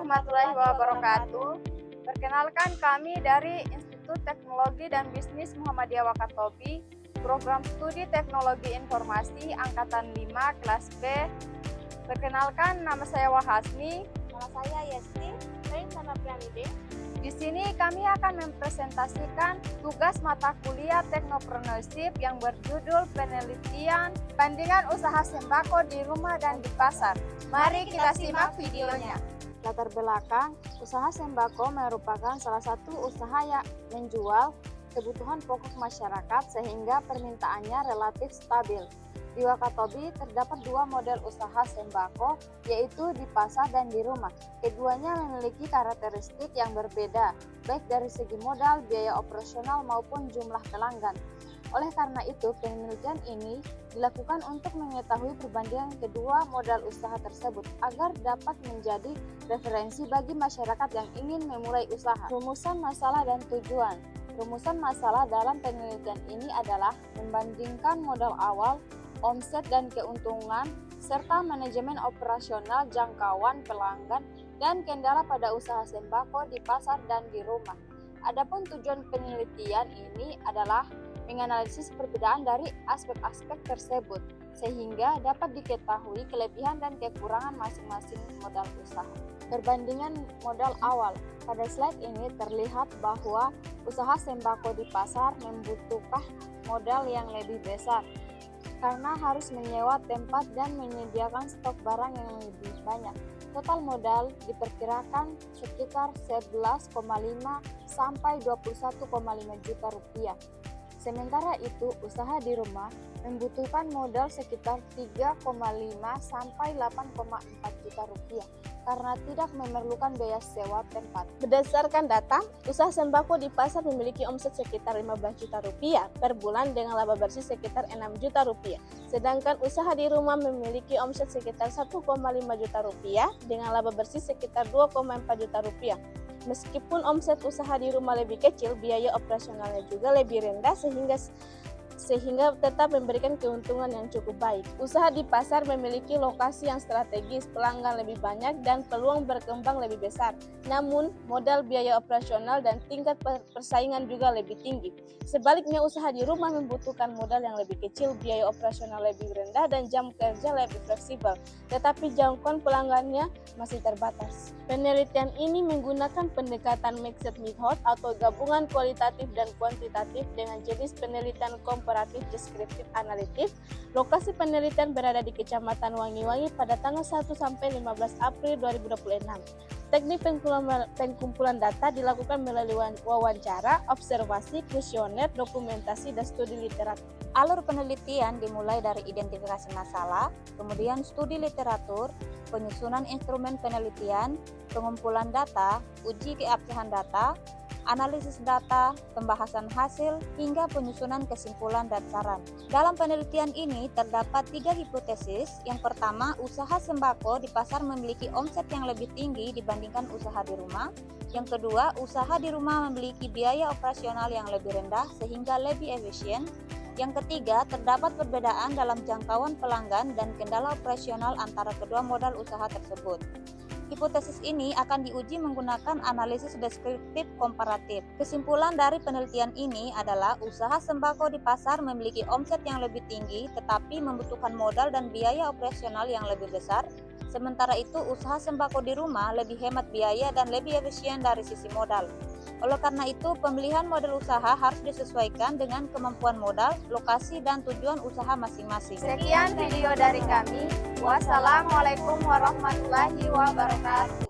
warahmatullahi wabarakatuh. Perkenalkan, kami dari Institut Teknologi dan Bisnis Muhammadiyah Wakatobi, Program Studi Teknologi Informasi Angkatan 5 Kelas B. Perkenalkan, nama saya Wahasmi. Nama saya Yesti. Saya Sana Prianide. Di sini kami akan mempresentasikan tugas mata kuliah Technopreneurship yang berjudul penelitian bandingan usaha sembako di rumah dan di pasar. Mari kita simak videonya. Latar belakang, usaha sembako merupakan salah satu usaha yang menjual kebutuhan pokok masyarakat sehingga permintaannya relatif stabil. Di Wakatobi terdapat dua model usaha sembako, yaitu di pasar dan di rumah. Keduanya memiliki karakteristik yang berbeda, baik dari segi modal, biaya operasional maupun jumlah pelanggan. Oleh karena itu, penelitian ini dilakukan untuk mengetahui perbandingan kedua modal usaha tersebut agar dapat menjadi referensi bagi masyarakat yang ingin memulai usaha. Rumusan masalah dan tujuan. Rumusan masalah dalam penelitian ini adalah membandingkan modal awal, omset dan keuntungan, serta manajemen operasional, jangkauan pelanggan, dan kendala pada usaha sembako di pasar dan di rumah. Adapun tujuan penelitian ini adalah menganalisis perbedaan dari aspek-aspek tersebut, sehingga dapat diketahui kelebihan dan kekurangan masing-masing modal usaha. Perbandingan modal awal. Pada slide ini terlihat bahwa usaha sembako di pasar membutuhkan modal yang lebih besar, karena harus menyewa tempat dan menyediakan stok barang yang lebih banyak. Total modal diperkirakan sekitar 11,5 sampai 21,5 juta rupiah. Sementara itu, usaha di rumah membutuhkan modal sekitar 3,5 sampai 8,4 juta rupiah karena tidak memerlukan biaya sewa tempat. Berdasarkan data, usaha sembako di pasar memiliki omset sekitar 15 juta rupiah per bulan dengan laba bersih sekitar 6 juta rupiah. Sedangkan usaha di rumah memiliki omset sekitar 1,5 juta rupiah dengan laba bersih sekitar 2,4 juta rupiah. Meskipun omset usaha di rumah lebih kecil, biaya operasionalnya juga lebih rendah sehingga tetap memberikan keuntungan yang cukup baik. Usaha di pasar memiliki lokasi yang strategis, pelanggan lebih banyak, dan peluang berkembang lebih besar. Namun, modal biaya operasional dan tingkat persaingan juga lebih tinggi. Sebaliknya, usaha di rumah membutuhkan modal yang lebih kecil, biaya operasional lebih rendah, dan jam kerja lebih fleksibel. Tetapi jangkauan pelanggannya masih terbatas. Penelitian ini menggunakan pendekatan mixed method atau gabungan kualitatif dan kuantitatif dengan jenis penelitian komparatif deskriptif analitik. Lokasi penelitian berada di Kecamatan Wangi-Wangi pada tanggal 1 sampai 15 April 2026. Teknik pengumpulan data dilakukan melalui wawancara, observasi, kuesioner, dokumentasi, dan studi literatur. Alur penelitian dimulai dari identifikasi masalah, kemudian studi literatur, penyusunan instrumen penelitian, pengumpulan data, uji keabsahan data, analisis data, pembahasan hasil, hingga penyusunan kesimpulan dan saran. Dalam penelitian ini terdapat 3 hipotesis. Yang pertama, usaha sembako di pasar memiliki omset yang lebih tinggi dibandingkan usaha di rumah. Yang kedua, usaha di rumah memiliki biaya operasional yang lebih rendah sehingga lebih efisien. Yang ketiga, terdapat perbedaan dalam jangkauan pelanggan dan kendala operasional antara kedua modal usaha tersebut. Hipotesis ini akan diuji menggunakan analisis deskriptif komparatif. Kesimpulan dari penelitian ini adalah usaha sembako di pasar memiliki omset yang lebih tinggi tetapi membutuhkan modal dan biaya operasional yang lebih besar. Sementara itu, usaha sembako di rumah lebih hemat biaya dan lebih efisien dari sisi modal. Oleh karena itu, pemilihan model usaha harus disesuaikan dengan kemampuan modal, lokasi, dan tujuan usaha masing-masing. Sekian video dari kami. Wassalamualaikum warahmatullahi wabarakatuh.